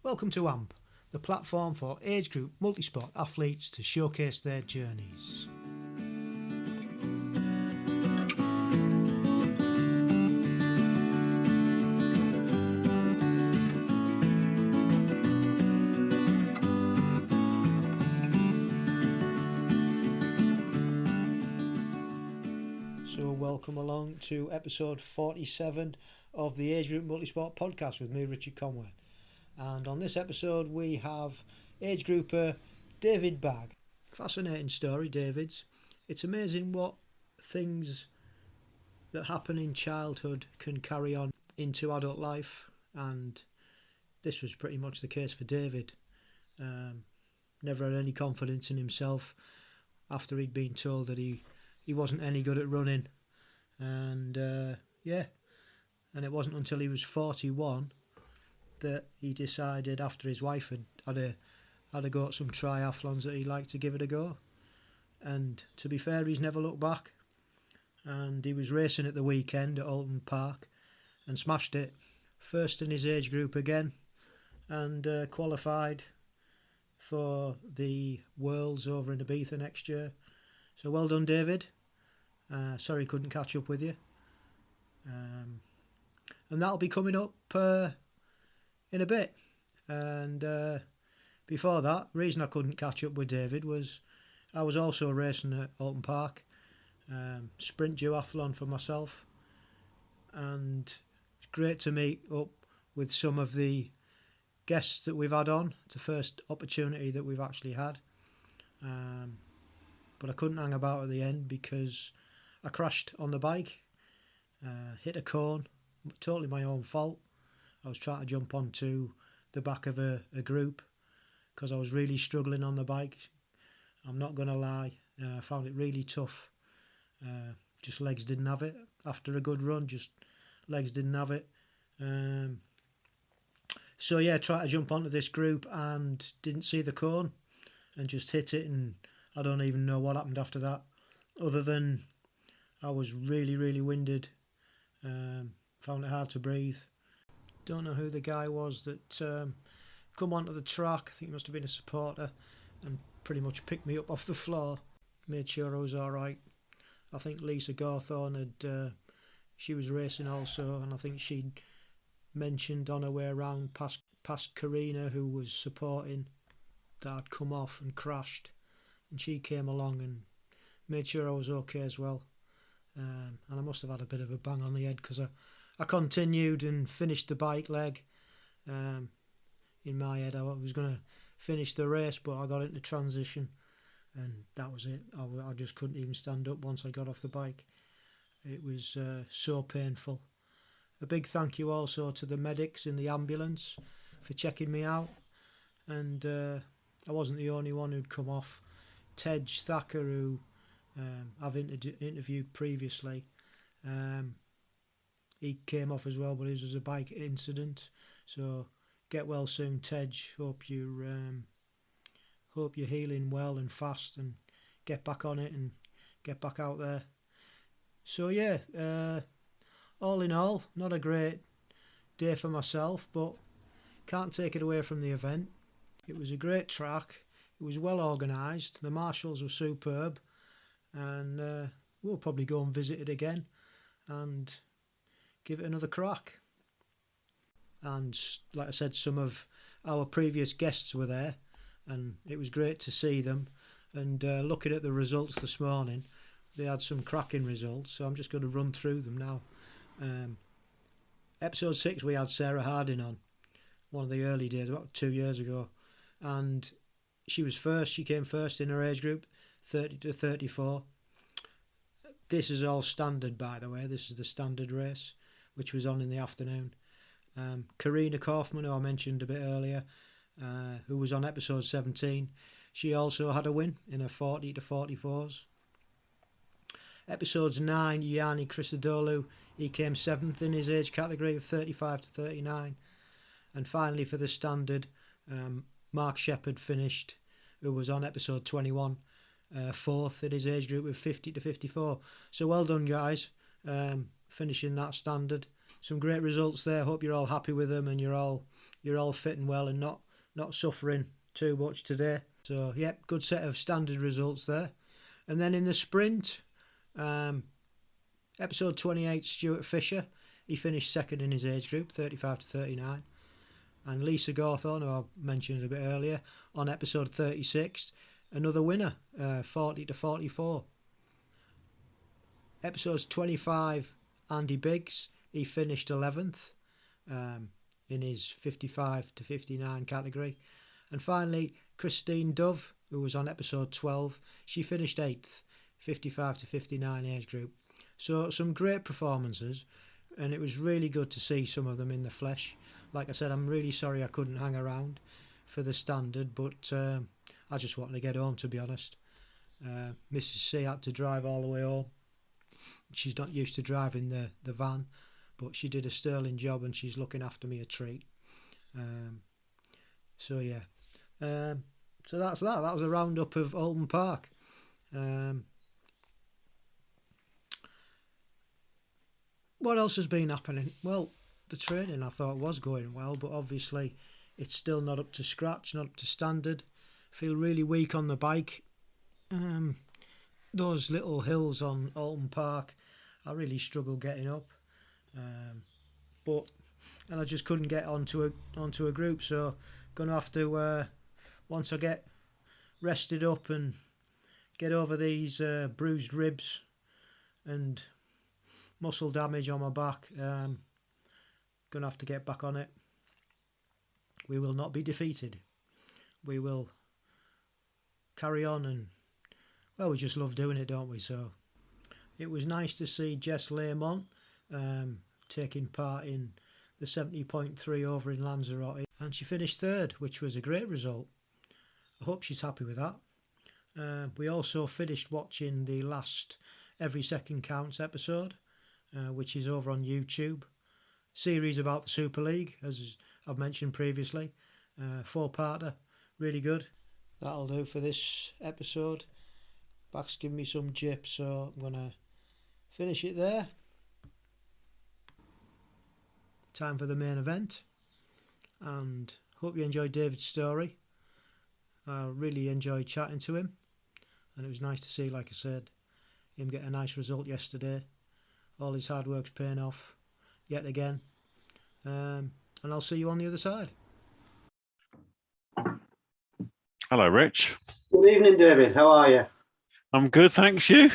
Welcome to AMP, the platform for age group multisport athletes to showcase their journeys. So welcome along to episode 47 of the Age Group Multisport podcast with me, Richard Conway. And on this episode we have age grouper David Bagg. Fascinating story, David's. It's amazing what things that happen in childhood can carry on into adult life, and this was pretty much the case for David. Never had any confidence in himself after he'd been told that he wasn't any good at running, and and it wasn't until he was 41 that he decided, after his wife had a go at some triathlons, that he'd like to give it a go. And to be fair, he's never looked back, and he was racing at the weekend at Alton Park and smashed it, first in his age group again, and qualified for the Worlds over in Ibiza next year. So well done, David. Sorry couldn't catch up with you. And that'll be coming up in a bit. And before that, the reason I couldn't catch up with David was I was also racing at Alton Park, sprint duathlon for myself, and it's great to meet up with some of the guests that we've had on. It's the first opportunity that we've actually had, but I couldn't hang about at the end because I crashed on the bike, hit a cone, totally my own fault. I was trying to jump onto the back of a group because I was really struggling on the bike. I'm not going to lie, I found it really tough. Just legs didn't have it. After a good run, just legs didn't have it. So yeah, tried to jump onto this group and didn't see the cone and just hit it, and I don't even know what happened after that, other than I was really, really winded. Found it hard to breathe. Don't know who the guy was that come onto the track. I think he must have been a supporter, and pretty much picked me up off the floor. Made sure I was alright. I think Lisa Gawthorne she was racing also, and I think she'd mentioned on her way around past Karina, who was supporting, that I'd come off and crashed, and she came along and made sure I was okay as well. And I must have had a bit of a bang on the head because I continued and finished the bike leg. In my head I was going to finish the race, but I got into transition and that was it. I just couldn't even stand up once I got off the bike. It was so painful. A big thank you also to the medics in the ambulance for checking me out, and I wasn't the only one who'd come off. Tej Thacker, who I've interviewed previously, he came off as well, but it was a bike incident. So get well soon, Tej. Hope you're healing well and fast, and get back on it and get back out there. So yeah, all in all, not a great day for myself, but can't take it away from the event. It was a great track. It was well organised. The marshals were superb, and we'll probably go and visit it again and give it another crack. And like I said, some of our previous guests were there, and it was great to see them. And looking at the results this morning, they had some cracking results, so I'm just going to run through them now. Episode 6 we had Sarah Harding on, one of the early days, about 2 years ago, and she was first. She came first in her age group, 30 to 34. This is all standard, by the way. This is the standard race, which was on in the afternoon. Karina Kaufman, who I mentioned a bit earlier, who was on episode 17, she also had a win in her 40 to 44s. Episodes 9, Yanni Christodoulou, he came 7th in his age category of 35 to 39. And finally for the standard, Mark Shepherd finished, who was on episode 21, 4th in his age group of 50 to 54. So well done, guys, finishing that standard. some great results there. Hope you're all happy with them and you're all fitting well and not suffering too much today. So yeah, good set of standard results there. And then in the sprint, episode 28, Stuart Fisher, he finished second in his age group, 35 to 39. And Lisa Gawthorne, who I mentioned a bit earlier, on episode 36, another winner, 40 to 44. Episodes 25, Andy Biggs, he finished 11th in his 55 to 59 category. And finally, Christine Dove, who was on episode 12, she finished 8th, 55 to 59 age group. So some great performances, and it was really good to see some of them in the flesh. Like I said, I'm really sorry I couldn't hang around for the standard, but I just wanted to get home, to be honest. Mrs. C had to drive all the way home. She's not used to driving the van, but she did a sterling job and she's looking after me a treat. So yeah. So that's that. That was a roundup of Oulton Park. What else has been happening? Well, the training I thought was going well, but obviously it's still not up to scratch, not up to standard. Feel really weak on the bike. Those little hills on Oulton Park, I really struggle getting up. And I just couldn't get onto a group, so gonna have to once I get rested up and get over these bruised ribs and muscle damage on my back, gonna have to get back on it. We will not be defeated. We will carry on, and well, we just love doing it, don't we? So it was nice to see Jess Lamont taking part in the 70.3 over in Lanzarote, and she finished third, which was a great result. I hope she's happy with that. We also finished watching the last Every Second Counts episode, which is over on YouTube. Series about the Super League, as I've mentioned previously. 4-parter, really good. That'll do for this episode. Back's giving me some jip, so I'm going to finish it there. Time for the main event. And hope you enjoyed David's story. I really enjoyed chatting to him. And it was nice to see, like I said, him get a nice result yesterday. All his hard work's paying off yet again. And I'll see you on the other side. Hello, Rich. Good evening, David. How are you? I'm good, thanks. You?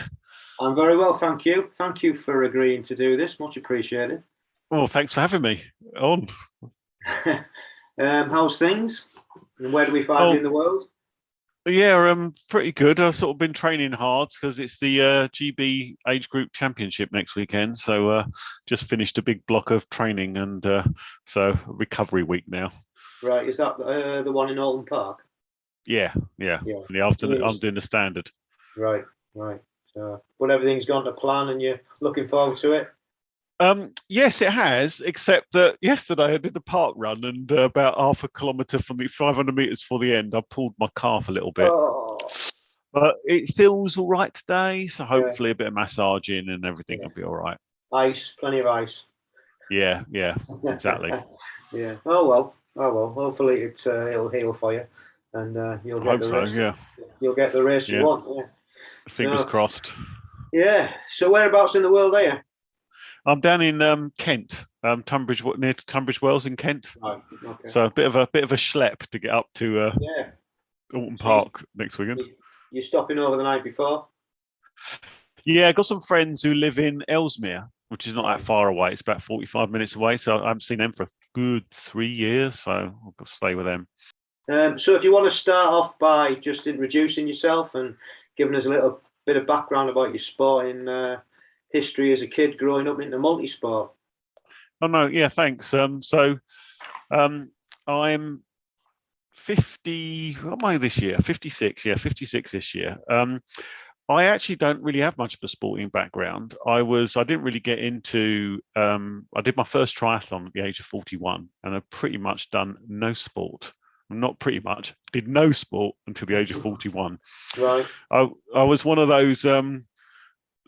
I'm very well, thank you. Thank you for agreeing to do this. Much appreciated. Well, thanks for having me on. How's things? And where do we find you in the world? Yeah, pretty good. I've sort of been training hard because it's the GB Age Group Championship next weekend. So just finished a big block of training, and so recovery week now. Right, is that the one in Oulton Park? Yeah. I'm doing the standard. Right. So, but everything's gone to plan, and you're looking forward to it. Yes, it has, except that yesterday I did the park run, and about half a kilometre from the 500 metres for the end, I pulled my calf a little bit. Oh. But it feels all right today, so hopefully a bit of massaging and everything will be all right. Ice, plenty of ice. Yeah, exactly. Yeah. Oh well. Hopefully it'll heal for you, and you'll get the race. Yeah. You'll get the race you want. Yeah. Fingers crossed. Yeah. So whereabouts in the world are you? I'm down in Kent, Tunbridge, near to Tunbridge Wells in Kent. Right. Okay. So a bit of a schlep to get up to Oulton Park next weekend. You're stopping over the night before? Yeah, I got some friends who live in Ellesmere, which is not that far away. It's about 45 minutes away. So I haven't seen them for a good 3 years. So I'll go stay with them. So if you want to start off by just introducing yourself and giving us a little bit of background about your sporting history as a kid growing up into multi-sport. Oh no, yeah, thanks. So I'm 50. What am I this year? 56. Yeah, 56 this year. I actually don't really have much of a sporting background. I didn't really get into. I did my first triathlon at the age of 41, and I've pretty much done no sport. Not pretty much. Did no sport until the age of 41. Right. I was one of those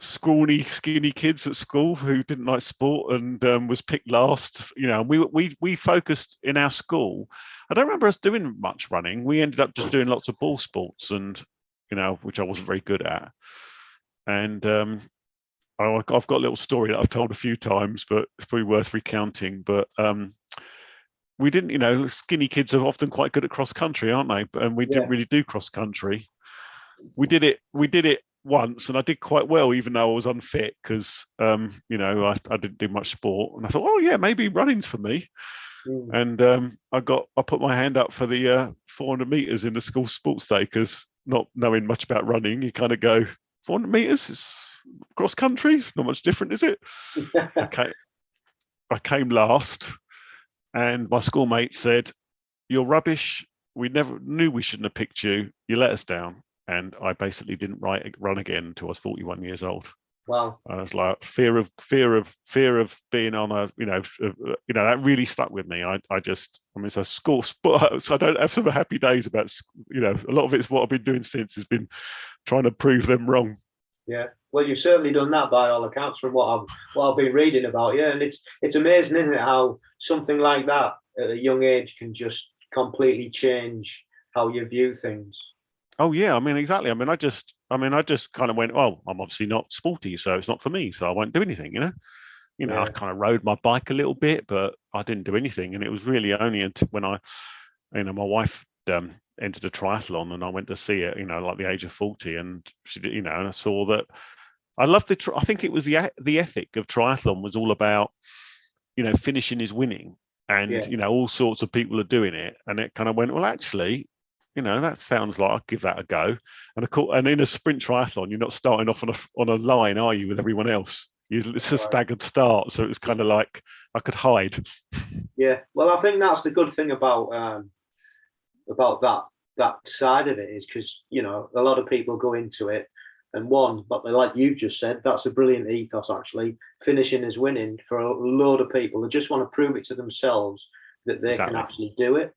scrawny, skinny kids at school who didn't like sport and was picked last. You know, we focused in our school. I don't remember us doing much running. We ended up just doing lots of ball sports, and you know, which I wasn't very good at. And I've got a little story that I've told a few times, but it's probably worth recounting. But we didn't, you know, skinny kids are often quite good at cross country, aren't they? And we didn't really do cross country. We did it once, and I did quite well, even though I was unfit because, you know, I didn't do much sport. And I thought, oh yeah, maybe running's for me. And I put my hand up for the 400 meters in the school sports day because not knowing much about running, you kind of go 400 meters. It's cross country, not much different, is it? Okay, I came last. And my schoolmate said, "You're rubbish. We never knew we shouldn't have picked you. You let us down." And I basically didn't run again until I was 41 years old. Wow. I was like, fear of being on a, you know, that really stuck with me. I mean, it's a school sport, so I don't have some happy days about, you know, a lot of it's what I've been doing since has been trying to prove them wrong. Yeah, well, you've certainly done that by all accounts from what I've been reading about you, and it's amazing, isn't it, how something like that at a young age can just completely change how you view things. Oh yeah, I mean exactly. I mean I just kind of went, oh, I'm obviously not sporty, so it's not for me, so I won't do anything. You know, I kind of rode my bike a little bit, but I didn't do anything, and it was really only until when my wife entered a triathlon, and I went to see it, you know, like the age of 40, and she did, you know, and I saw that. I loved I think it was the ethic of triathlon was all about, you know, finishing is winning, and you know, all sorts of people are doing it, and it kind of went, well, actually, you know, that sounds like I'll give that a go. And of course, and in a sprint triathlon, you're not starting off on a line, are you, with everyone else? It's a staggered start, so it's kind of like I could hide. Yeah, well, I think that's the good thing about that side of it is because, you know, a lot of people go into it and but like you just said, that's a brilliant ethos. Actually, finishing is winning for a load of people that just want to prove it to themselves that they can actually do it.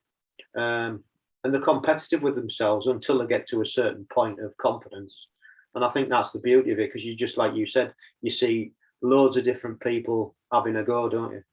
And they're competitive with themselves until they get to a certain point of confidence. And I think that's the beauty of it, because you just, like you said, you see loads of different people having a go, don't you?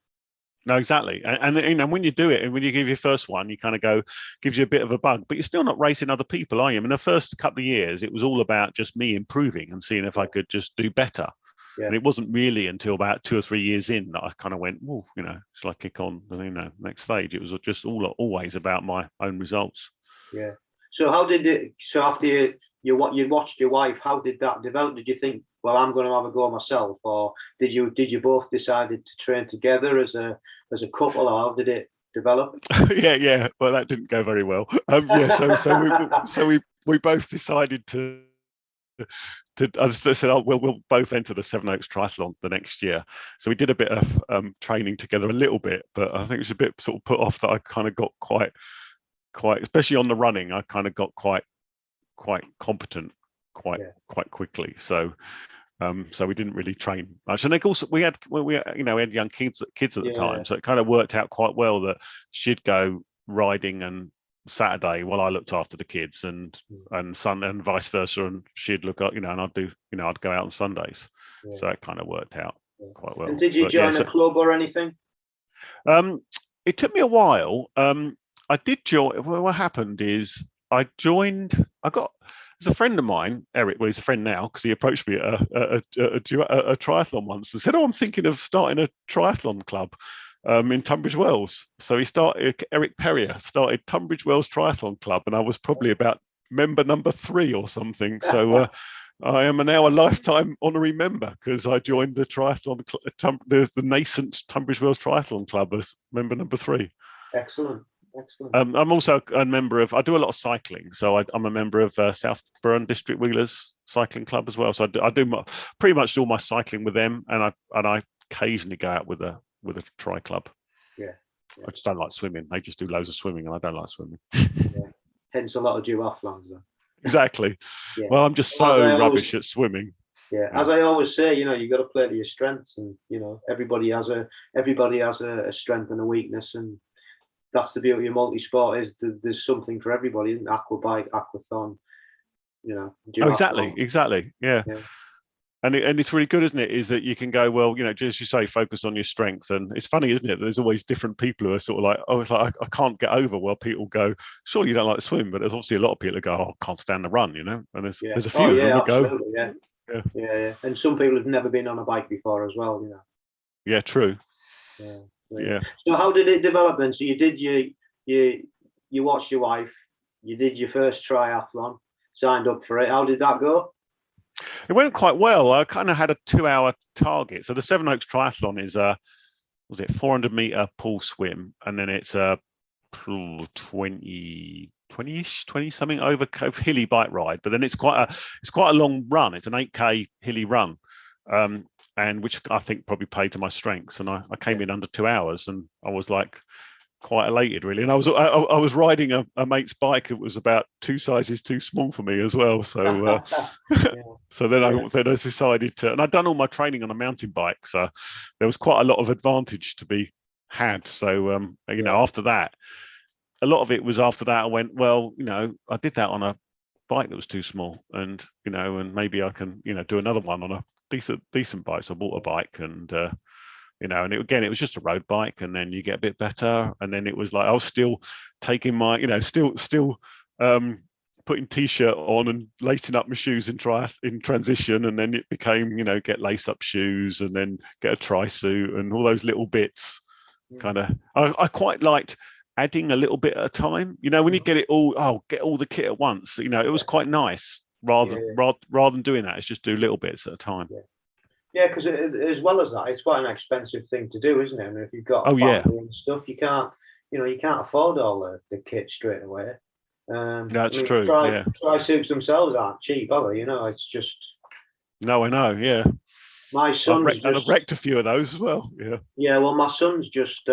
No, exactly. And you know, when you do it, and when you give your first one, you kind of gives you a bit of a bug, but you're still not racing other people, are you? I mean, the first couple of years, it was all about just me improving and seeing if I could just do better. Yeah. And it wasn't really until about 2 or 3 years in that I kind of went, well, you know, shall I kick on the, you know, next stage? It was just always about my own results. Yeah. So how did it? So after you watched your wife, how did that develop? Did you think, well, I'm going to have a go myself, or did you both decided to train together as a couple, or how did it develop? yeah. Well, that didn't go very well. So we both decided to, as I said, we'll both enter the Sevenoaks Triathlon the next year. So we did a bit of training together, a little bit, but I think it was a bit sort of put off that I kind of got quite, especially on the running, I kind of got quite competent quite quickly. So we didn't really train much. And of course we had young kids at the time, so it kind of worked out quite well that she'd go riding and Saturday while I looked after the kids, and Sunday, and vice versa, and she'd look up, you know, and I'd go out on Sundays. So it kind of worked out quite well. And did you join a club or anything? It took me a while. I did join. Well, what happened is there's a friend of mine, Eric. Well, he's a friend now because he approached me at a triathlon once and said, "Oh, I'm thinking of starting a triathlon club in Tunbridge Wells." So Eric Perrier started Tunbridge Wells Triathlon Club, and I was probably about member number 3 or something. So I am now a lifetime honorary member because I joined the triathlon, the nascent Tunbridge Wells Triathlon Club as member number 3. Excellent. I'm also a member of. I do a lot of cycling, so I'm a member of South Burren District Wheelers Cycling Club as well. So I do pretty much all my cycling with them, and I occasionally go out with a tri club. Yeah. I just don't like swimming. They just do loads of swimming, and I don't like swimming. Hence a lot of duathlons. Exactly. Yeah. Well, I'm just so rubbish at swimming. Yeah, as I always say, you know, you got to play to your strengths, and you know, everybody has a strength and a weakness, and that's the beauty of multi-sport, is there's something for everybody, isn't it? Aquabike, aquathon, you know. Oh, exactly. Yeah. and it's really good, isn't it? Is that you can go, well, just as you say, focus on your strength. And it's funny, isn't it? There's always different people who are sort of like, oh, it's like I can't get over. Well, people go, surely you don't like to swim, but there's obviously a lot of people who go, oh, I can't stand the run, And there's a few of them that go, yeah. And some people have never been on a bike before as well, Yeah, true. Yeah. So how did it develop then? So you did you watched your wife, you did your first triathlon, signed up for it. How did that go? It went quite well. I kind of had a 2-hour target. So the Sevenoaks Triathlon is was it 400-meter pool swim, and then it's a 20-ish, 20 something over hilly bike ride. But then it's quite a long run. It's an 8K hilly run, and which I think probably played to my strengths. And I came in under 2 hours, and I was like quite elated, really. And I was riding a mate's bike. It was about 2 sizes too small for me as well. So so then I decided to, and I'd done all my training on a mountain bike, so there was quite a lot of advantage to be had. So after that, a lot of it was after that I went, well, I did that on a bike that was too small, and and maybe I can do another one on a decent bike. So I bought a bike, and and it was just a road bike, and then you get a bit better, and then it was like I was still taking my still putting t-shirt on and lacing up my shoes in transition, and then it became get lace up shoes, and then get a tri suit, and all those little bits. Kind of I quite liked adding a little bit at a time, when you get it all, get all the kit at once, it was quite nice rather than doing that. It's just do little bits at a time. Yeah, because as well as that, it's quite an expensive thing to do, isn't it? And if you've got family and stuff, you can't afford all the kit straight away. That's true. Tri suits themselves aren't cheap, are they? It's just. No, I know. Yeah. My son. I've wrecked a few of those as well. Yeah. Yeah, well, my son's just.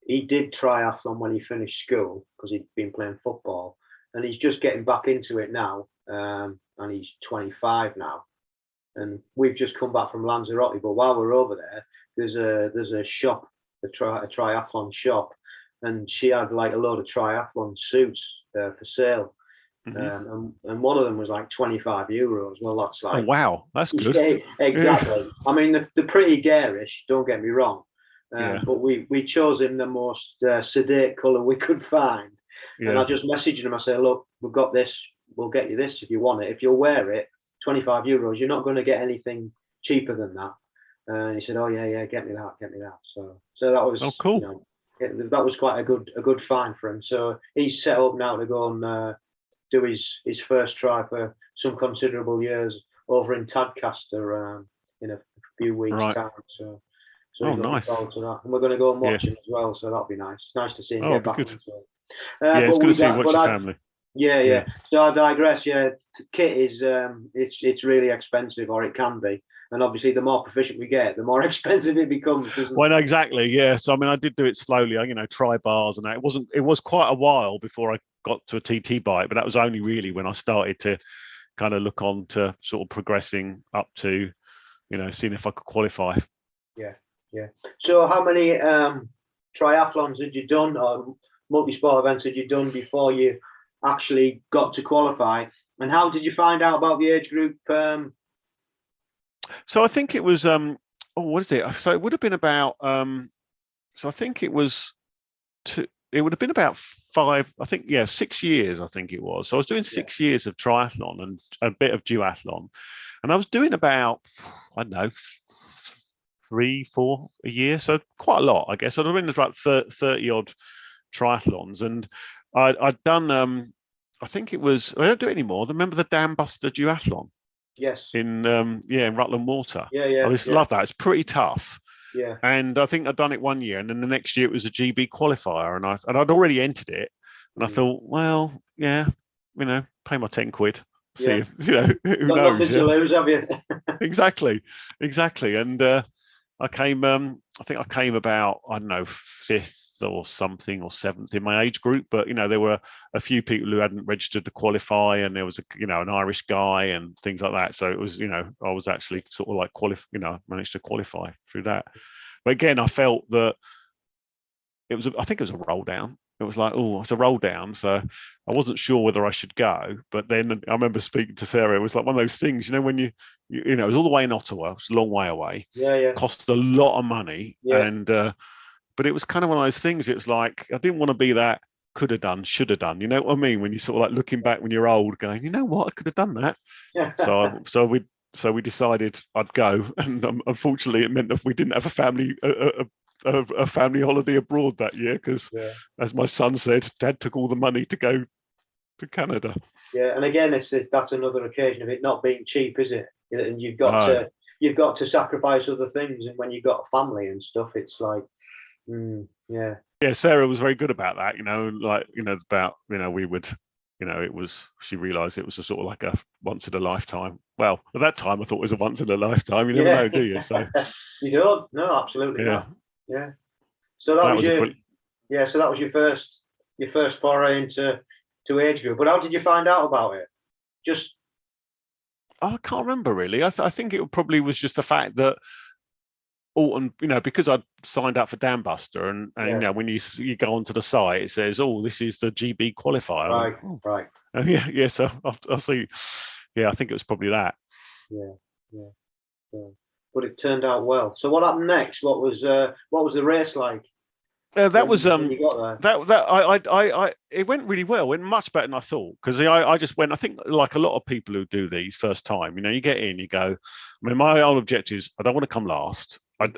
He did triathlon when he finished school because he'd been playing football, and he's just getting back into it now. And he's 25 now. And we've just come back from Lanzarote, but while we're over there, there's a shop, a triathlon shop, and she had like a load of triathlon suits for sale, and one of them was like €25. Well, that's like, oh wow, that's good. Exactly. I mean, they're pretty garish. Don't get me wrong, but we chose him the most sedate colour we could find, and I just messaged him. I said, look, we've got this. We'll get you this if you want it. If you'll wear it. €25, you're not going to get anything cheaper than that. And he said, oh yeah, get me that. So that was cool. That was quite a good find for him. So he's set up now to go and do his first try for some considerable years over in Tadcaster in a few weeks time. So nice. Forward to that. And we're going to go and watch him as well. So that'll be nice. It's nice to see him get back into it. It's good to see you watch your family. Yeah. So I digress. Yeah, kit is it's really expensive, or it can be, and obviously the more proficient we get, the more expensive it becomes. Well, no, exactly. Yeah. So I mean, I did do it slowly. Try bars and that. It was quite a while before I got to a TT bike, but that was only really when I started to kind of look on to sort of progressing up to, seeing if I could qualify. Yeah. So how many triathlons had you done, or multi-sport events had you done before you actually got to qualify, and how did you find out about the age group? So I think it was what is it? So it would have been about so I think it was it would have been about 6 years, I think it was. So I was doing 6 years of triathlon and a bit of duathlon, and I was doing about, I don't know, 3-4 a year, so quite a lot, I guess. I'd have been about 30 odd triathlons, and I'd done I think it was, I don't do it anymore. Remember the Dam Buster duathlon? Yes. In Rutland Water. Yeah. I just love that. It's pretty tough. Yeah. And I think I'd done it 1 year, and then the next year it was a GB qualifier, and I'd already entered it, and I thought, well, yeah, pay my 10 quid. See if, who knows? Nothing to lose, have you? Exactly. And I came about, I don't know, 5th or something, or 7th in my age group, but there were a few people who hadn't registered to qualify, and there was an Irish guy and things like that. So it was, I was actually sort of like managed to qualify through that. But again, I felt that I think it was a roll down, it was like, oh, it's a roll down. So I wasn't sure whether I should go. But then I remember speaking to Sarah. It was like one of those things, when you it was all the way in Ottawa. It was a long way away. Yeah. Cost a lot of money. Yeah. And but it was kind of one of those things. It was like I didn't want to be that could have done, should have done. You know what I mean? When you sort of like looking back when you're old, going, you know what, I could have done that. So we decided I'd go, and unfortunately, it meant that we didn't have a family holiday abroad that year because, as my son said, Dad took all the money to go to Canada. Yeah, and again, that's another occasion of it not being cheap, is it? And you've got to sacrifice other things, and when you've got a family and stuff, it's like, yeah. Yeah, Sarah was very good about that. About we would. She realised it was a sort of like a once in a lifetime. Well, at that time, I thought it was a once in a lifetime. You never know, do you? So you don't? No, absolutely not. Yeah. So that was your first foray into age group. But how did you find out about it? I can't remember really. I think it probably was just the fact that Alton, because I'd signed up for Dan Buster, and when you go onto the site, it says, "Oh, this is the GB qualifier." Right. Yeah. So I'll see. Yeah, I think it was probably that. Yeah. But it turned out well. So what happened next? What was the race like? That was when you got there. It went really well. It went much better than I thought, because I just went. I think like a lot of people who do these first time, you get in, you go. I mean, my own objective is I don't want to come last. And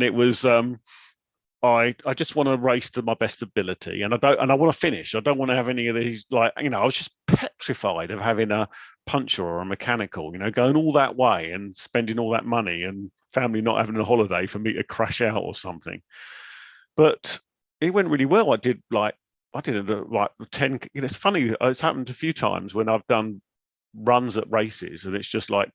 it was I just want to race to my best ability, and I want to finish. I don't want to have any of these, I was just petrified of having a puncher or a mechanical, going all that way and spending all that money, and family not having a holiday for me to crash out or something. But it went really well. I did like 10. It's funny. It's happened a few times when I've done runs at races, and it's just like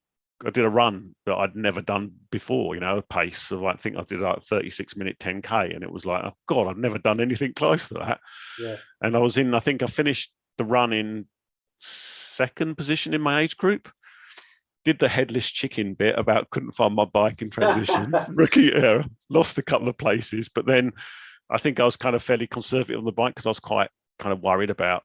I did a run that I'd never done before. A pace of I think I did like 36-minute 10K, and it was like, oh God, I've never done anything close to that. Yeah. And I think I finished the run in second position in my age group. Did the headless chicken bit about couldn't find my bike in transition. Rookie error. Lost a couple of places, but then I think I was kind of fairly conservative on the bike because I was quite kind of worried about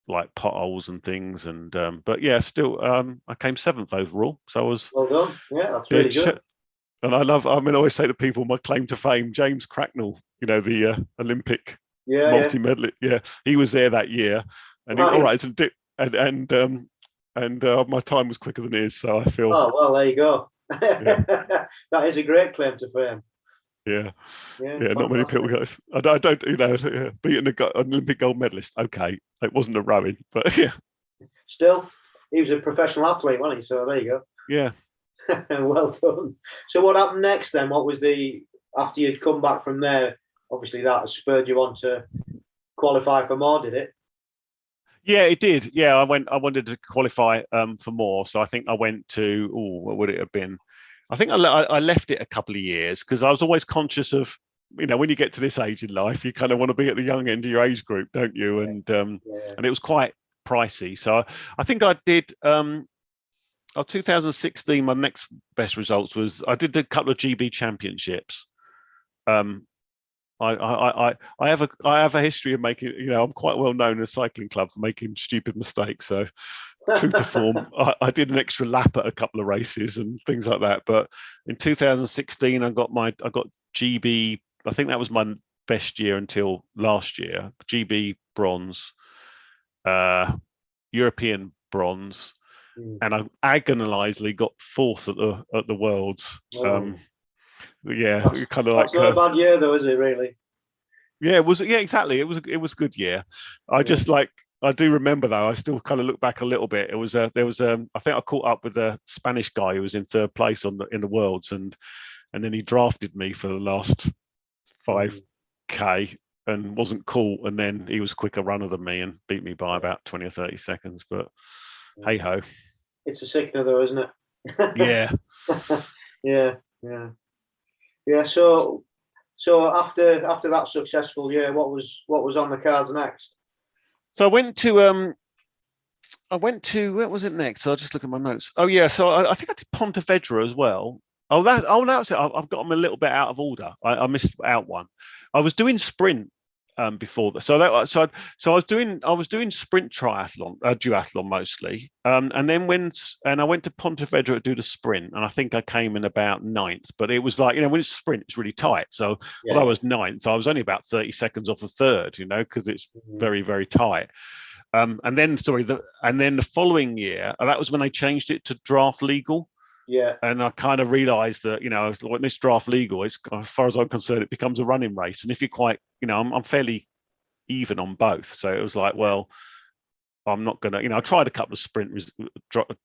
like potholes and things. And but yeah, still I came 7th overall. So I was well done. Yeah, that's really good. And I always say to people, my claim to fame, James Cracknell, the Olympic multi-medalist. Yeah, he was there that year, and and my time was quicker than his, so I feel. Oh well, there you go. Yeah. That is a great claim to fame. Yeah. Not many people go. I don't, beating an Olympic gold medalist. Okay, it wasn't a rowing, but yeah. Still, he was a professional athlete, wasn't he? So there you go. Yeah. Well done. So what happened next then? What was after you'd come back from there? Obviously, that spurred you on to qualify for more, did it? Yeah, it did. Yeah, I wanted to qualify for more, so I think I went to. What would it have been? I think I left it a couple of years because I was always conscious of, when you get to this age in life, you kind of want to be at the young end of your age group, don't you? And and it was quite pricey, so I think I did. 2016, my next best results was I did a couple of GB championships. I have a history of making, I'm quite well known in a cycling club for making stupid mistakes. So true to form, I did an extra lap at a couple of races and things like that. But in 2016, I got GB. I think that was my best year until last year. GB bronze, European bronze, and I agonizingly got 4th at the Worlds. Yeah, kind of like. That's not a bad year, though, is it? Really? Yeah, it was. Yeah, exactly. It was a good year. I just I do remember though. I still kind of look back a little bit. It was there was I think I caught up with a Spanish guy who was in 3rd place in the Worlds, and then he drafted me for the last 5K and wasn't cool. And then he was quicker runner than me and beat me by about 20 or 30 seconds. But hey ho. It's a sickener though, isn't it? Yeah. Yeah. So after that successful year, what was on the cards next? So I went to where was it next? So I'll just look at my notes. Oh yeah, so I think I did Pontevedra as well. That was it. I've got them a little bit out of order. I missed out one. I was doing sprint before that. So I was doing sprint duathlon mostly, and then I went to Pontevedra to do the sprint, and I think I came in about ninth. But it was like, when it's sprint, it's really tight. So Yeah. although I was ninth, I was only about 30 seconds off the third, because it's very, very tight. And then the following year, that was when they changed it to draft legal. Yeah. And I kind of realised that, when this draft legal, it's, as far as I'm concerned, it becomes a running race. And if you're quite, I'm fairly even on both. So it was like, well, I'm not going to, I tried a couple of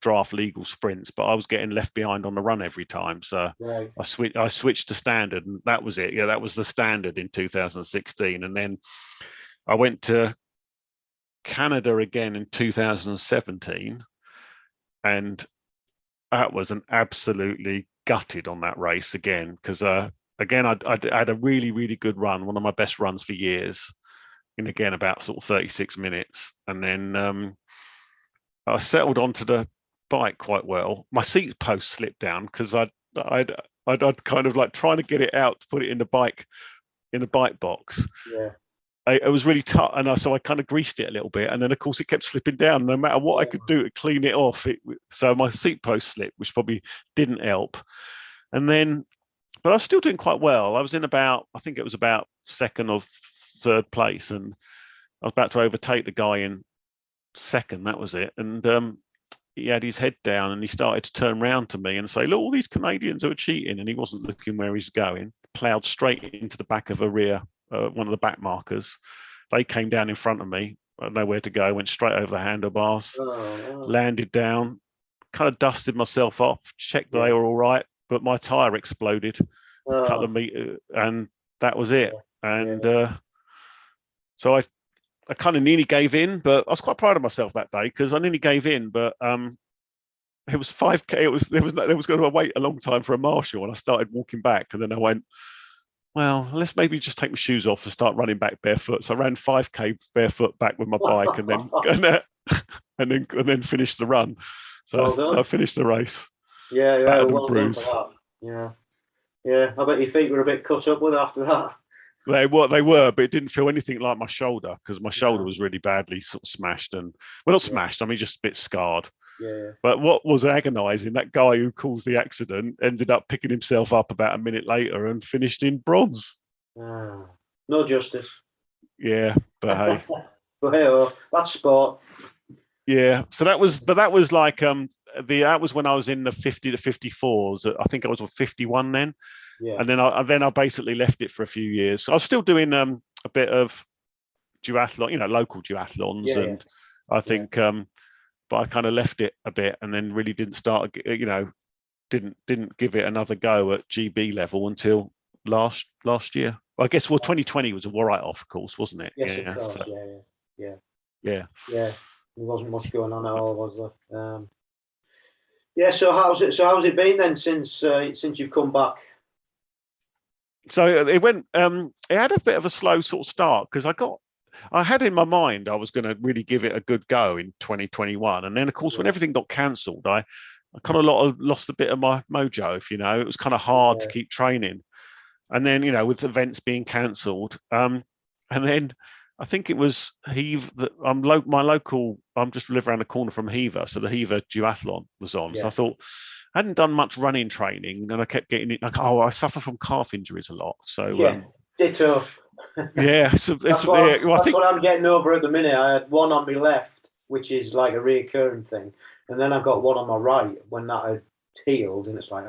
draft legal sprints, but I was getting left behind on the run every time. So right. I switched to standard, and that was it. Yeah, that was the standard in 2016. And then I went to Canada again in 2017. And that was an absolutely gutted on that race again, because again I had a really, really good run, one of my best runs for years, in again about sort of 36 minutes, and then I settled onto the bike quite well. My seat post slipped down because I'd kind of like trying to get it out to put it in the bike box. Yeah. It was really tough, and so I kind of greased it a little bit, and then of course it kept slipping down. No matter what I could do to clean it off, so my seat post slipped, which probably didn't help. And then, but I was still doing quite well. I was in I think it was about second or third place, and I was about to overtake the guy in second. That was it, and he had his head down, and he started to turn around to me and say, "Look, all these Canadians are cheating," and he wasn't looking where he's going. Plowed straight into the back of a rear. One of the back markers. They came down in front of me. I had nowhere to go. Went straight over the handlebars. Landed down. Kind of dusted myself off. Checked that they were all right, but my tire exploded. A couple of meters, and that was it. And so I kind of nearly gave in, but I was quite proud of myself that day because I nearly gave in. But it was 5K. There was going to wait a long time for a marshal, and I started walking back, and then I went, well, let's maybe just take my shoes off and start running back barefoot. So I ran 5K barefoot back with my bike, and then finished the run. So I finished the race. Yeah, battered well and bruised. Done for that. Yeah. I bet your feet were a bit cut up with after that. They were, but it didn't feel anything like my shoulder, because my shoulder was really badly sort of smashed, and not smashed. I mean, just a bit scarred. Yeah. But what was agonising, that guy who caused the accident ended up picking himself up about a minute later and finished in bronze. No justice. Yeah, but hey. But hey, that's sport. Yeah. So that was like that was when I was in the 50 to 54s. I think I was on 51 then. Yeah. And then I basically left it for a few years. So I was still doing a bit of duathlon, local duathlons, and I think but I kind of left it a bit, and then really didn't start, didn't give it another go at GB level until last year. Well, I guess 2020 was a write-off, of course, wasn't it? Yes, of course. So, yeah. Yeah. There wasn't much going on at all, was there? Yeah. So how's it been then since you've come back? So it went. It had a bit of a slow sort of start because I had in my mind I was going to really give it a good go in 2021, and then of course when everything got cancelled, I kind of lost a bit of my mojo. It was kind of hard to keep training, and then with events being cancelled, and then I think it was Heave that my local. I'm just live around the corner from Hever, so the Hever duathlon was on. So I thought I hadn't done much running training, and I kept getting it like, I suffer from calf injuries a lot, so ditto. Yeah, so that's what I'm getting over at the minute. I had one on my left, which is like a reoccurring thing, and then I've got one on my right when that had healed, and it's like,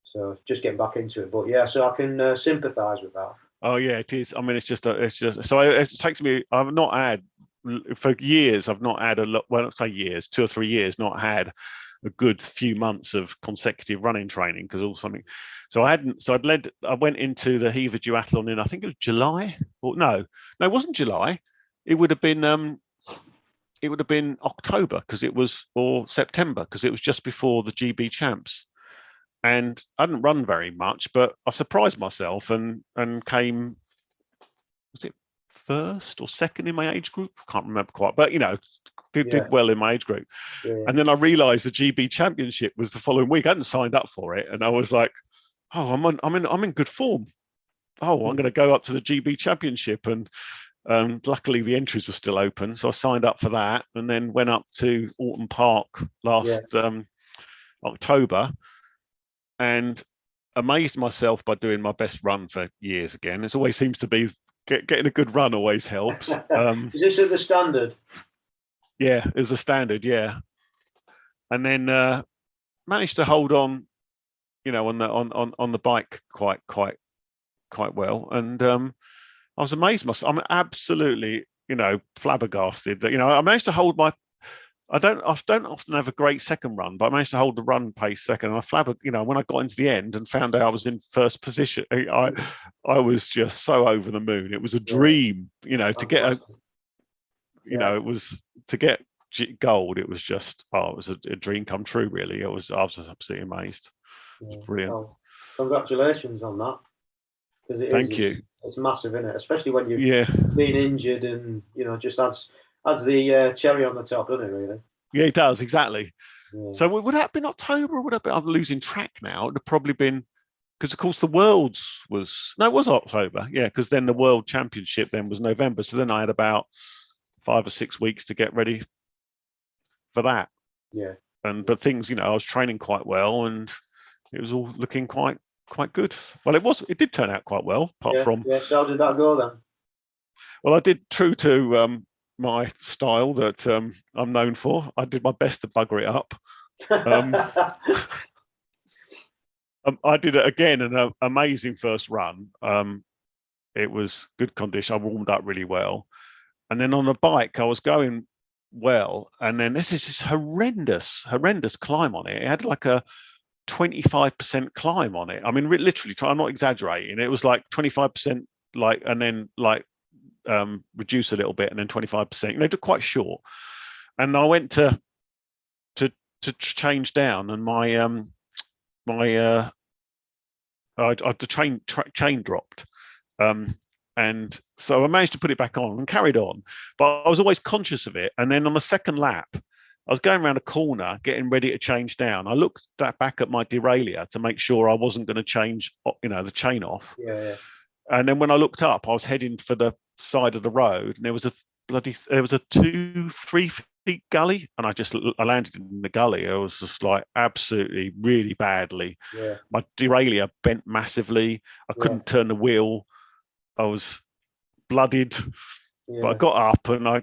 so just getting back into it. But so I can sympathise with that. Oh yeah, it is. I mean, it's just so it takes me. I've not had for years. I've not had a lot. Well, not say years, 2 or 3 years, not had a good few months of consecutive running training because all something. So I went into the Hever duathlon in, I think it was July, or no, it wasn't July. It would have been October or September because it was just before the GB champs, and I didn't run very much, but I surprised myself and came, was it first or second in my age group? I can't remember quite, but did well in my age group. And then I realized the GB championship was the following week. I hadn't signed up for it, and I was like, I'm in good form. oh, I'm going to go up to the GB Championship, and luckily the entries were still open, so I signed up for that, and then went up to Alton Park last October, and amazed myself by doing my best run for years again. It always seems to be getting a good run always helps. Is this at the standard? Yeah, it was a standard, yeah. And then managed to hold on, on the bike quite well. And I was amazed myself. I'm absolutely, flabbergasted that, I managed to hold my. I don't often have a great second run, but I managed to hold the run pace second. And when I got into the end and found out I was in first position, I was just so over the moon. It was a dream, to get it was to get gold. It was just, it was a dream come true, really. I was just absolutely amazed. It was brilliant. Well, congratulations on that. Thank you. It's massive, isn't it? Especially when you've been injured, and just adds the cherry on the top, doesn't it? Really? Yeah, it does, exactly. Yeah. So would that have been October, or would have been? I'm losing track now. It would have probably been, because of course the Worlds it was October. Yeah, because then the World Championship then was November. So then I had about 5 or 6 weeks to get ready for that. Yeah. But things, I was training quite well, and it was all looking quite good. Well, it did turn out quite well, apart from. Yeah. So how did that go then? Well, I did true to my style that I'm known for. I did my best to bugger it up. I did it again, an amazing first run. It was good condition. I warmed up really well, and then on the bike I was going well, and then this is this horrendous climb on it. It had like a 25% climb on it. I mean, literally, I'm not exaggerating. It was like 25%, and then reduce a little bit, and then 25%. They're quite short. And I went to change down, and the chain dropped, and so I managed to put it back on and carried on. But I was always conscious of it. And then on the second lap, I was going around a corner, getting ready to change down. I looked back at my derailleur to make sure I wasn't going to change, the chain off. Yeah. And then when I looked up, I was heading for the side of the road, and there was a 2-3 feet gully, and I landed in the gully. I was just like absolutely really badly. Yeah. My derailleur bent massively. I couldn't turn the wheel. I was bloodied. Yeah. But I got up, and I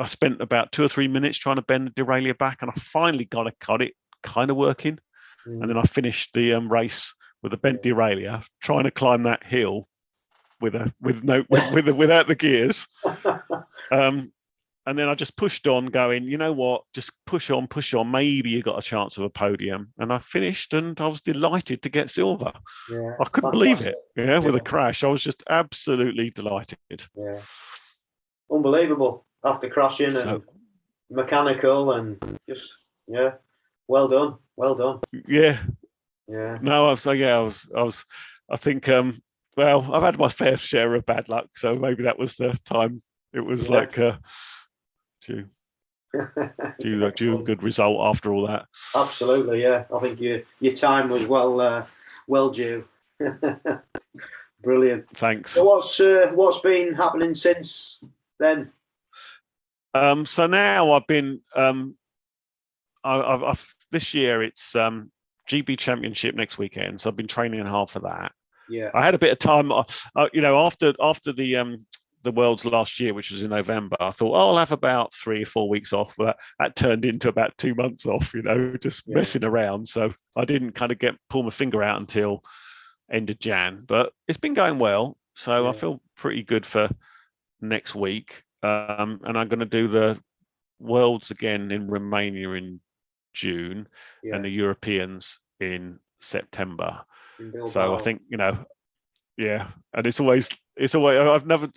spent about 2 or 3 minutes trying to bend the derailleur back, and I finally got it kind of working. And then I finished the race with a bent derailleur, trying to climb that hill without the gears. And then I just pushed on, going, you know what, just push on. Maybe you got a chance of a podium. And I finished, and I was delighted to get silver. Yeah. I couldn't believe it. With a crash. I was just absolutely delighted. Yeah. Unbelievable. After crashing and mechanical, and just, well done. Yeah. Yeah. No, I think, well, I've had my fair share of bad luck, so maybe that was the time. It was like due a good result after all that. Absolutely, yeah. I think your time was well due. Brilliant. Thanks. So what's been happening since then? So now I've been I've this year it's GB Championship next weekend, so I've been training hard for that. Yeah. I had a bit of time, after the Worlds last year, which was in November. I thought, I'll have about 3 or 4 weeks off. But that turned into about 2 months off, just messing around. So I didn't kind of pull my finger out until end of Jan. But it's been going well, so I feel pretty good for next week. And I'm going to do the Worlds again in Romania in June, and the Europeans in September. So I think, and it's always I've never,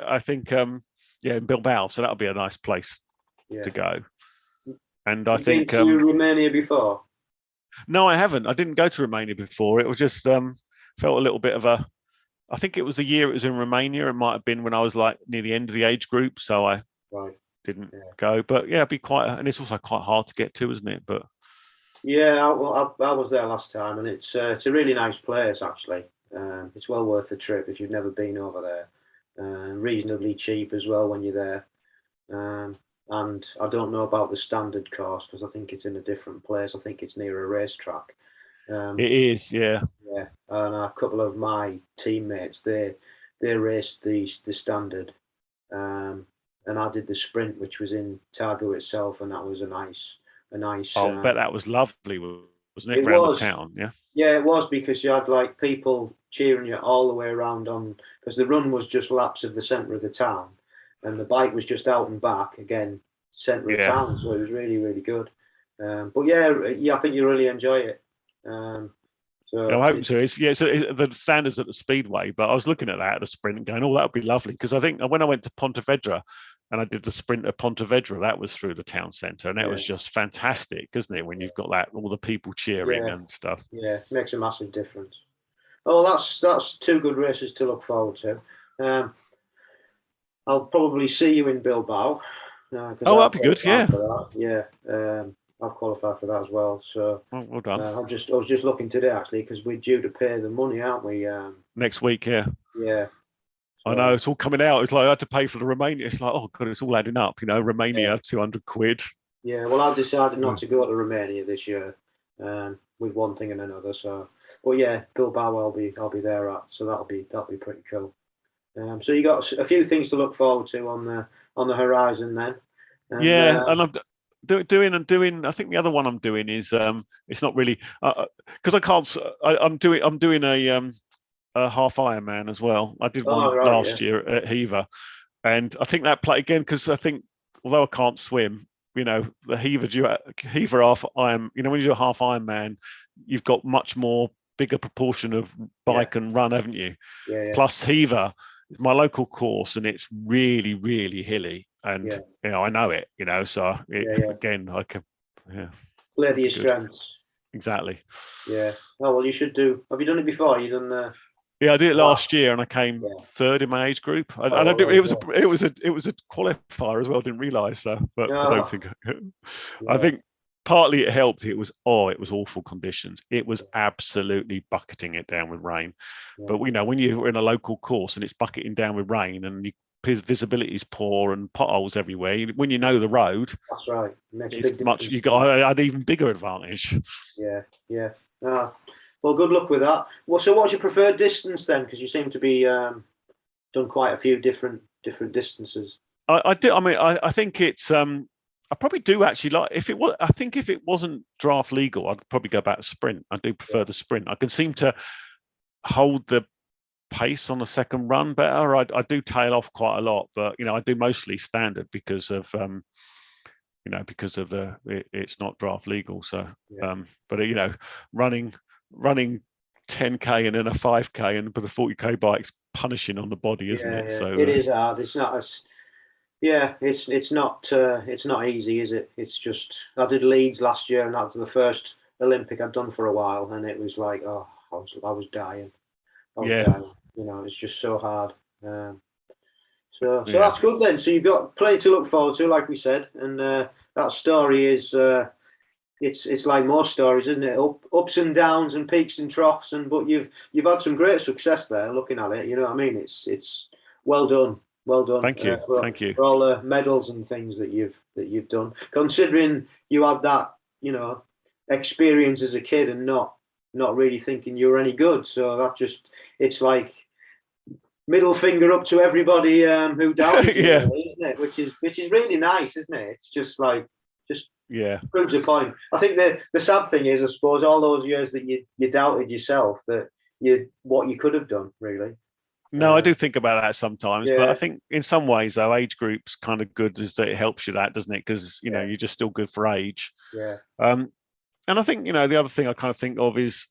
I think in Bilbao, so that'll be a nice place to go. And I think been to Romania before? No, I haven't. I didn't go to Romania before. It was just felt a little bit of I think it was the year it was in Romania. It might have been when I was like near the end of the age group, so I didn't go. But it'd be and it's also quite hard to get to, isn't it? But I was there last time, and it's a really nice place actually. It's well worth the trip if you've never been over there. Reasonably cheap as well when you're there. And I don't know about the standard course because I think it's in a different place. I think it's near a racetrack. It is, yeah. Yeah, and a couple of my teammates they raced the standard, and I did the sprint, which was in Targu itself, and that was a nice. Oh, I bet that was lovely, wasn't it? It Around was. the town, yeah. Yeah, it was because you had like people cheering you all the way around because the run was just laps of the centre of the town, and the bike was just out and back again, centre of town. So it was really, really good. But yeah, I think you really enjoy it. So I'm hoping so. The standards at the Speedway, but I was looking at that at the sprint and going, oh, that would be lovely. Because I think when I went to Pontevedra and I did the sprint at Pontevedra, that was through the town centre, and it was just fantastic, isn't it? When you've got that, all the people cheering and stuff. Yeah, it makes a massive difference. Oh, that's two good races to look forward to. I'll probably see you in Bilbao. That'd be good. Yeah. I've qualified for that as well. So well done. I was just looking today actually because we're due to pay the money, aren't we? Next week, yeah. Yeah. So, I know it's all coming out. It's like I had to pay for the Romania. It's like, oh god, it's all adding up. Romania, 200 quid. Yeah. Well, I decided not to go to Romania this year, with one thing and another. So, but yeah, Bilbao, I'll be there at. So that'll be pretty cool. So you got a few things to look forward to on the horizon then. And I'm doing. I think the other one I'm doing is it's not really because I can't. I'm doing a half Ironman as well. I did one last year at Hever, and I think that play again because I think although I can't swim, the Hever half Iron. When you do a half Ironman, you've got much more bigger proportion of bike and run, haven't you? Yeah. Plus Hever, my local course, and it's really, really hilly, and I know it. So again, I can play to your strengths. Exactly. Yeah. Oh well, you should do. Have you done it before? You done? Yeah, I did it last year, and I came third in my age group. It was a qualifier as well. Didn't realise so, but I don't think. I think partly it helped. It was awful conditions. It was absolutely bucketing it down with rain. Yeah. But when you're in a local course and it's bucketing down with rain and visibility is poor and potholes everywhere, when you know the road, that's right. It's much. You got an even bigger advantage. Yeah. Well, good luck with that. Well, so what's your preferred distance then? Because you seem to be done quite a few different distances. I do. I mean, I think it's. I probably do actually like if it was. I think if it wasn't draft legal, I'd probably go back to sprint. I do prefer the sprint. I can seem to hold the pace on the second run better. I do tail off quite a lot, but I do mostly standard because of it's not draft legal. So but running 10k and then a 5k and with a 40k bike's punishing on the body, isn't it? So it is hard. It's not as it's not easy, is it? It's just I did Leeds last year, and that was the first Olympic I'd done for a while, and it was like I was dying. Dying. It's just so hard. So that's good then. So you've got plenty to look forward to, like we said, and that story is it's like most stories, isn't it? Ups and downs and peaks and troughs, but you've had some great success there. Looking at it, you know what I mean. It's well done. Well done. Thank you. Thank you for all the medals and things that you've done. Considering you had that, experience as a kid and not really thinking you were any good. So it's like middle finger up to everybody who doubted you, really, isn't it? Which is really nice, isn't it? It's just proves a point. I think the sad thing is, I suppose, all those years that you doubted yourself, that what you could have done, really. No, I do think about that sometimes, but I think in some ways, though, age group's kind of good, is that it helps you that, doesn't it? Because you're just still good for age. Yeah. And I think the other thing I kind of think of is,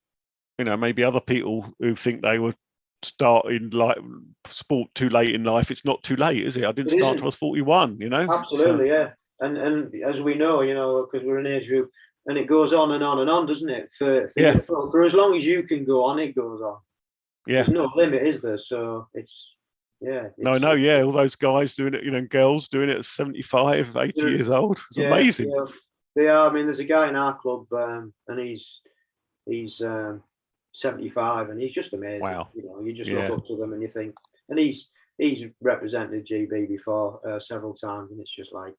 maybe other people who think they were starting like sport too late in life. It's not too late, is it? I didn't start until I was 41. Absolutely, yeah. And as we know, because we're an age group, and it goes on and on and on, doesn't it? For as long as you can go on, it goes on. Yeah. There's no limit, is there? So it's all those guys doing it, and girls doing it at 75, 80 years old. It's amazing. Yeah. They are. I mean, there's a guy in our club, and he's 75, and he's just amazing. Wow. You know, you just look up to them and you think, and he's represented GB before several times, and it's just like,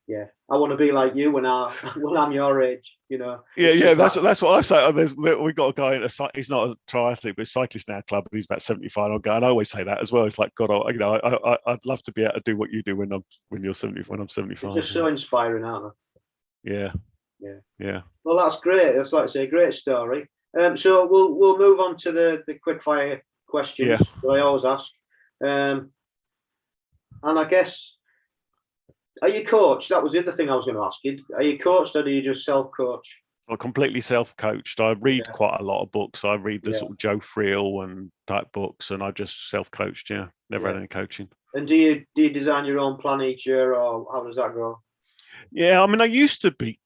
yeah, I want to be like you when I'm your age, you know. Yeah. That's what I say. We got a guy he's not a triathlete, but he's a cyclist now club, and he's about 75. And I always say that as well. It's like, God, I'd love to be able to do what you do when I'm 75. It's just so inspiring, aren't they? Yeah. Well, that's great. That's like I say, great story. So we'll move on to the quick fire questions that I always ask. And I guess, are you coached? That was the other thing I was going to ask you. Are you coached, or do you just self-coach? I'm completely self-coached. I read quite a lot of books. I read the sort of Joe Friel and type books, and I just self-coached. Never had any coaching. And do you design your own plan each year, or how does that go? Yeah, I mean, I used to be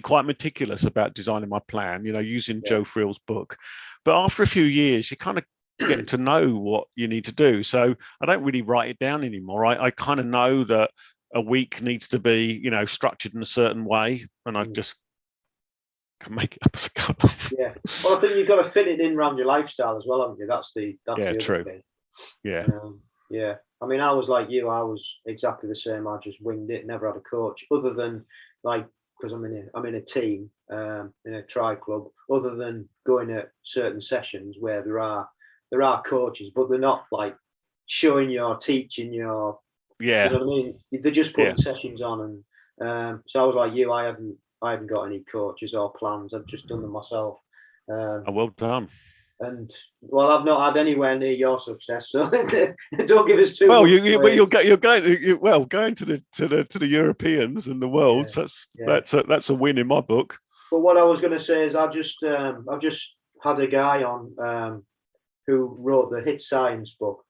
quite meticulous about designing my plan, using Joe Friel's book. But after a few years, you kind of get to know what you need to do. So I don't really write it down anymore. I kind of know that a week needs to be, structured in a certain way, and I just can make it up as I go. Yeah. Well, I think you've got to fit it in around your lifestyle as well, haven't you? That's the true. thing. Yeah. Yeah. I mean, I was like you. I was exactly the same. I just winged it. Never had a coach, other than like, because I'm in a team, in a tri club. Other than going at certain sessions where there are coaches, but they're not like showing you or teaching you. Or, you know what I mean? They're just putting sessions on, and so I was like you. I haven't got any coaches or plans. I've just done them myself. Well done. And well, I've not had anywhere near your success, so don't give us too. Well, much you're going to the Europeans and the world. That's a win in my book. But what I was going to say is, I've just had a guy on who wrote the Hit Science book,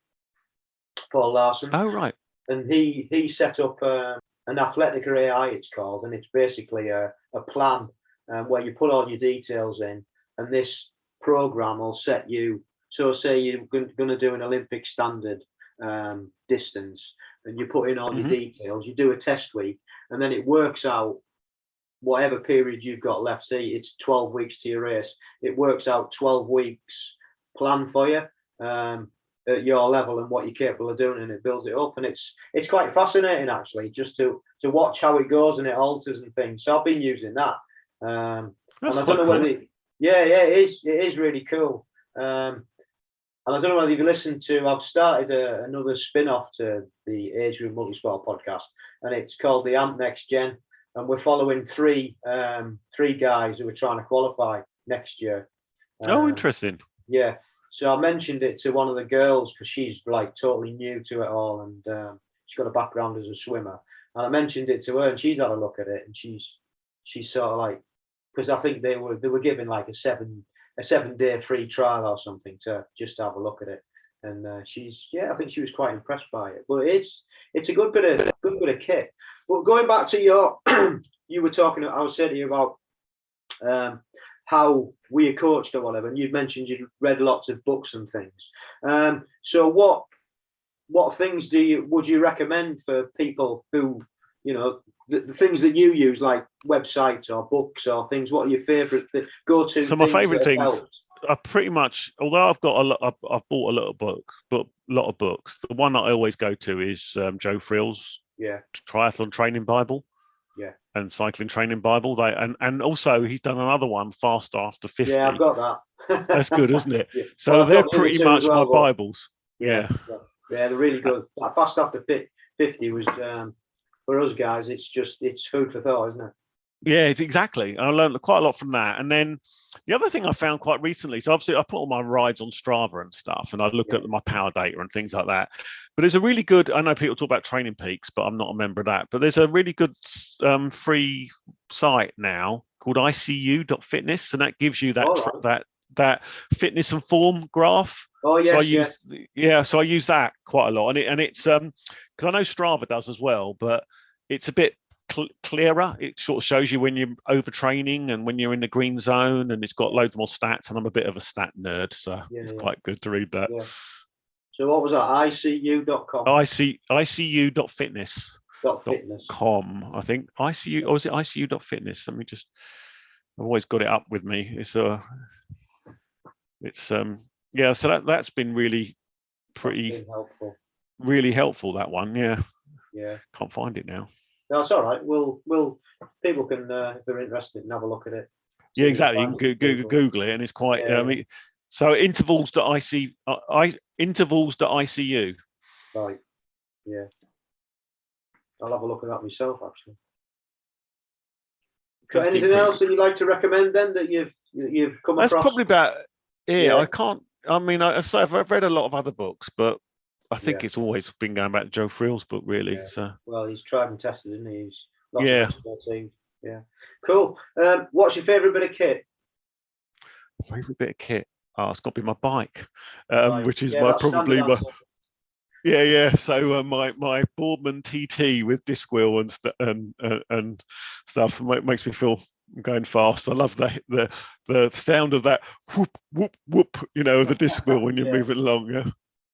Paul Larson. Oh, right. And he set up an Athletica AI, it's called, and it's basically a plan where you put all your details in, and this program will set you. So say you're going to do an Olympic standard distance, and you put in all your details, you do a test week, and then it works out whatever period you've got left. Say it's 12 weeks to your race, it works out 12 weeks plan for you at your level and what you're capable of doing, and it builds it up. And it's quite fascinating, actually, just to watch how it goes, and it alters and things. So I've been using that. That's and I quite don't know cool. whether it is really cool. And I don't know whether you've listened to, I've started another spin-off to the Age Group Multisport podcast, and it's called the AMP Next Gen, and we're following three guys who are trying to qualify next year. Interesting. Yeah. So I mentioned it to one of the girls because she's like totally new to it all, and she's got a background as a swimmer. And I mentioned it to her, and she's had a look at it, and she's sort of like, because I think they were given like a 7-day free trial or something to just have a look at it, and I think she was quite impressed by it. But it's a good bit of kit. But going back to your, you were talking, I was saying to you about how we are coached or whatever, and you've mentioned you'd read lots of books and things. So what things would you recommend for people who, the things that you use, like websites or books or things? What are your favourite go-to? So my favourite things are pretty much, although I've bought a lot of books. The one that I always go to is Joe Friel's Triathlon Training Bible. Yeah. And Cycling Training Bible. And also he's done another one, Fast After 50. Yeah, I've got that. That's good, isn't it? Yeah. So well, they're pretty much my Bibles. Yeah, they're really good. Fast After 50 was, for us guys, it's food for thought, isn't it? Yeah, it's exactly. I learned quite a lot from that. And then the other thing I found quite recently, so obviously I put all my rides on Strava and stuff, and I look at my power data and things like that. But there's a really good, I know people talk about Training Peaks, but I'm not a member of that. But there's a really good free site now called ICU.fitness, and that gives you that fitness and form graph. Oh yeah. So I use that quite a lot, and it's because I know Strava does as well, but it's a bit clearer. It sort of shows you when you're overtraining and when you're in the green zone, and it's got loads more stats, and I'm a bit of a stat nerd, so it's quite good to read that. So what was that? ICU.com? ICU.fitness. .fitness. .com, I think. ICU, or is it ICU.fitness? Let me just, I've always got it up with me. It's it's yeah. So that's been really Been helpful. really helpful. That one, yeah. Yeah. Can't find it now. No, it's all right. We'll people can if they're interested and have a look at it. Yeah, exactly. You can Google it, and it's quite. Yeah. I mean, so intervals.icu. Right. Yeah. I'll have a look at that myself, actually. So anything else that you'd like to recommend then that you've come across? That's probably about it. Yeah. I can't. I mean, I've read a lot of other books, but I think it's always been going back to Joe Frill's book, really. Yeah. So. Well, he's tried and tested, isn't he? Yeah. Cool. What's your favourite bit of kit? Favourite bit of kit? Oh, it's got to be my bike, which is probably my. Yeah. So my Boardman TT with disc wheel and stuff makes me feel I'm going fast. I love the sound of that whoop whoop whoop. The disc wheel when you're moving along. Yeah.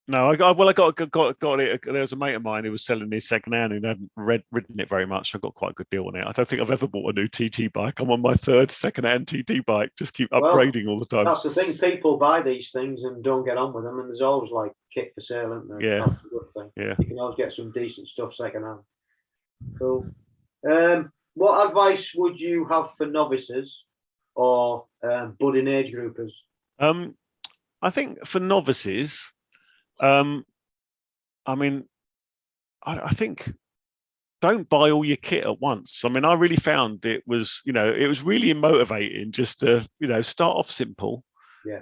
No, I got it. There was a mate of mine who was selling his secondhand who hadn't ridden it very much. I got quite a good deal on it. I don't think I've ever bought a new TT bike. I'm on my third secondhand TT bike. Just keep upgrading all the time. That's the thing. People buy these things and don't get on with them, and there's always like kit for sale, isn't there? Yeah. That's a good thing. Yeah. You can always get some decent stuff secondhand. Cool. What advice would you have for novices or budding age groupers? I think for novices. I mean, I think don't buy all your kit at once. I mean, I really found it was really motivating just to, start off simple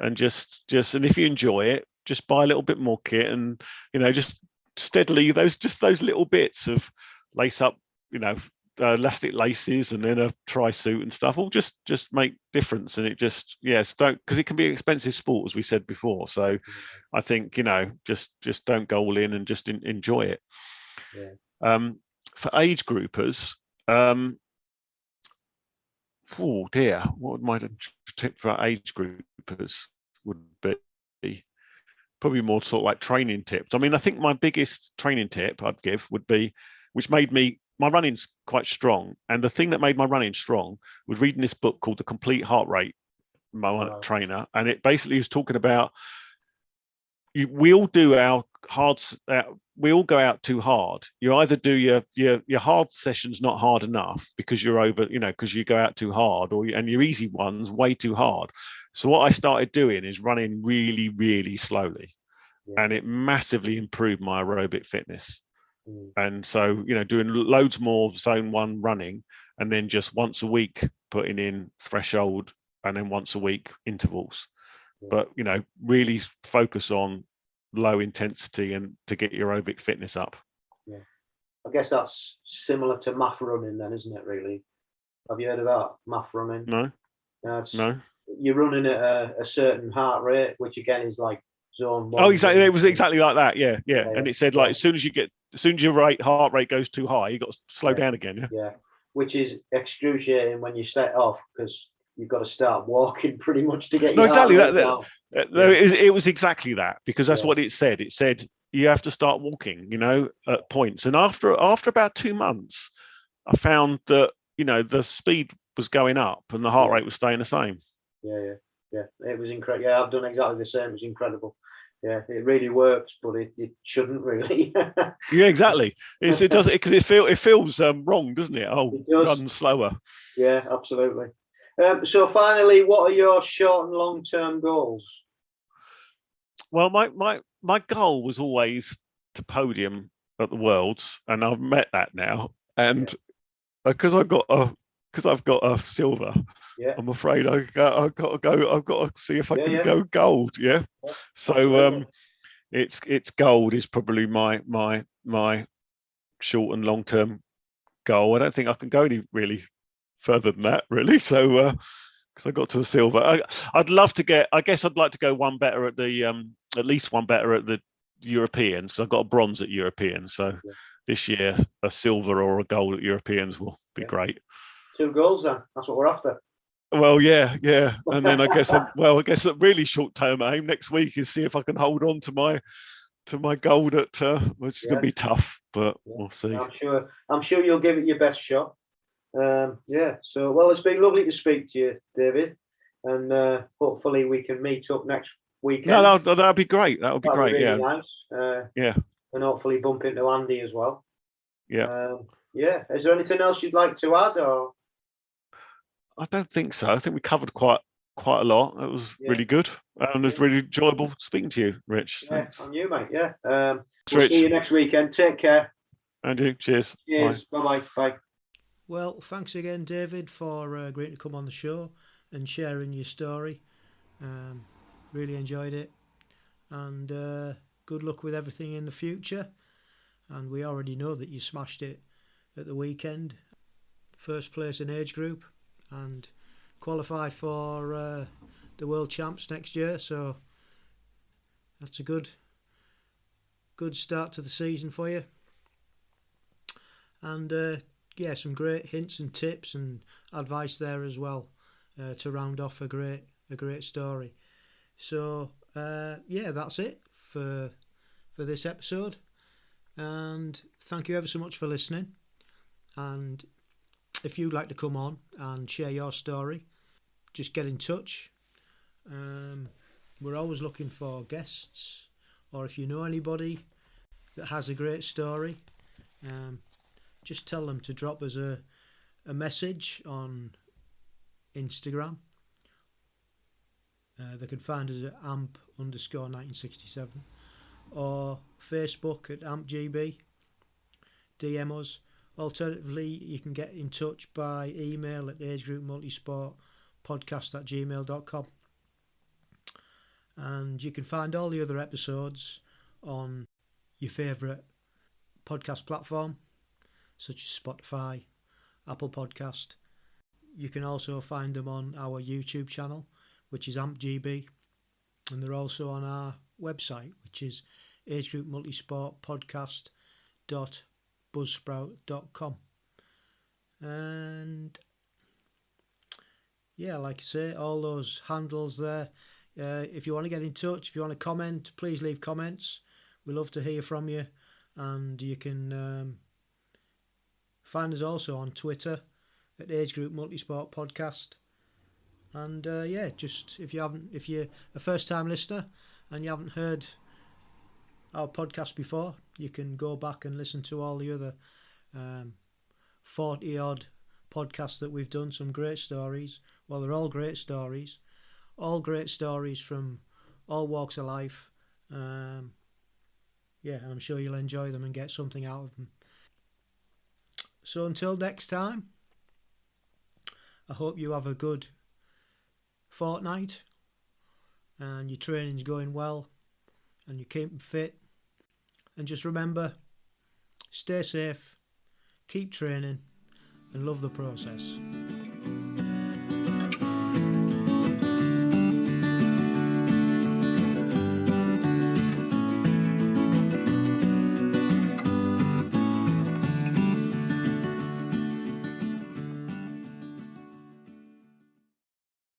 and just, and if you enjoy it, just buy a little bit more kit and, just steadily those little bits of lace up, elastic laces and then a tri-suit and stuff all just make difference. And it just don't, because it can be an expensive sport, as we said before. So I think just don't go all in and just enjoy it. For age groupers, oh dear, what would my tip for age groupers would be? Probably more sort of like training tips. I mean, I think my biggest training tip I'd give would be, which made my running's quite strong, and the thing that made my running strong was reading this book called The Complete Heart Rate Trainer, and it basically was talking about we all do our hards. We all go out too hard. You either do your hard sessions not hard enough because you're over, because you go out too hard, and your easy ones way too hard. So what I started doing is running really, really slowly, and it massively improved my aerobic fitness. And so, doing loads more zone 1 running, and then just once a week putting in threshold, and then once a week intervals. But, really focus on low intensity and to get your aerobic fitness up. Yeah. I guess that's similar to MAF running then, isn't it, really? Have you heard of that, MAF running? No. No. You're running at a certain heart rate, which again is like zone 1. Oh, exactly. It was exactly like that. Yeah. And it said, like, as soon as your heart rate goes too high, you got to slow down again. Yeah. Which is excruciating when you set off, because you've got to start walking pretty much to get your heart rate down. It was exactly that, because that's what it said. It said you have to start walking, at points. And after about 2 months, I found that, the speed was going up and the heart rate was staying the same. Yeah. It was incredible. Yeah, I've done exactly the same. It was incredible. Yeah, it really works, but it shouldn't really. Yeah, exactly. It does because it feels wrong, doesn't it? Oh, it run slower. Yeah, absolutely. So finally, what are your short and long term goals? Well, my goal was always to podium at the Worlds, and I've met that now. And because I've got a silver. Yeah. I'm afraid I've got to go. I've got to see if I can go gold. Yeah. So it's gold is probably my short and long term goal. I don't think I can go any really further than that, really. So because I got to a silver, I'd love to get. I guess I'd like to go one better at the at least one better at the Europeans. I've got a bronze at Europeans, so this year a silver or a gold at Europeans will be great. 2 goals then. That's what we're after. Well, yeah, and then I guess a really short-term aim next week is see if I can hold on to my gold at, which is going to be tough, but we'll see. I'm sure you'll give it your best shot. So well, it's been lovely to speak to you, David. and hopefully we can meet up next weekend. No, that'd be great. That would be That'd great. really Yeah. nice. Yeah. And hopefully bump into Andy as well. Yeah. Yeah. Is there anything else you'd like to add, or? I don't think so. I think we covered quite a lot. It was really good. And it was really enjoyable speaking to you, Rich. Thanks. On you, mate. Yeah. Thanks, We'll Rich. see you next weekend. Take care. And you. Cheers. Cheers. Bye. Bye. Well, thanks again, David, for agreeing to come on the show and sharing your story. Really enjoyed it. And good luck with everything in the future. And we already know that you smashed it at the weekend. First place in age group and qualified for the World Champs next year. So that's a good start to the season for you. And some great hints and tips and advice there as well to round off a great story. So that's it for this episode. And thank you ever so much for listening. And if you'd like to come on and share your story, just get in touch. We're always looking for guests, or if you know anybody that has a great story, just tell them to drop us a message on Instagram. They can find us at amp_1967 or Facebook at ampgb. DM us. Alternatively, you can get in touch by email at agegroupmultisportpodcast@gmail.com. And you can find all the other episodes on your favourite podcast platform, such as Spotify, Apple Podcast. You can also find them on our YouTube channel, which is AmpGB, and they're also on our website, which is agegroupmultisportpodcast.buzzsprout.com. And like I say, all those handles there. If you want to get in touch, if you want to comment, please leave comments. We love to hear from you. And you can find us also on Twitter at Age Group Multisport Podcast. And just if you're a first time listener and you haven't heard our podcast before, you can go back and listen to all the other 40 odd podcasts that we've done. Some great stories. Well, they're all great stories from all walks of life. And I'm sure you'll enjoy them and get something out of them. So until next time, I hope you have a good fortnight and your training's going well and you're keeping fit. And just remember, stay safe, keep training and love the process.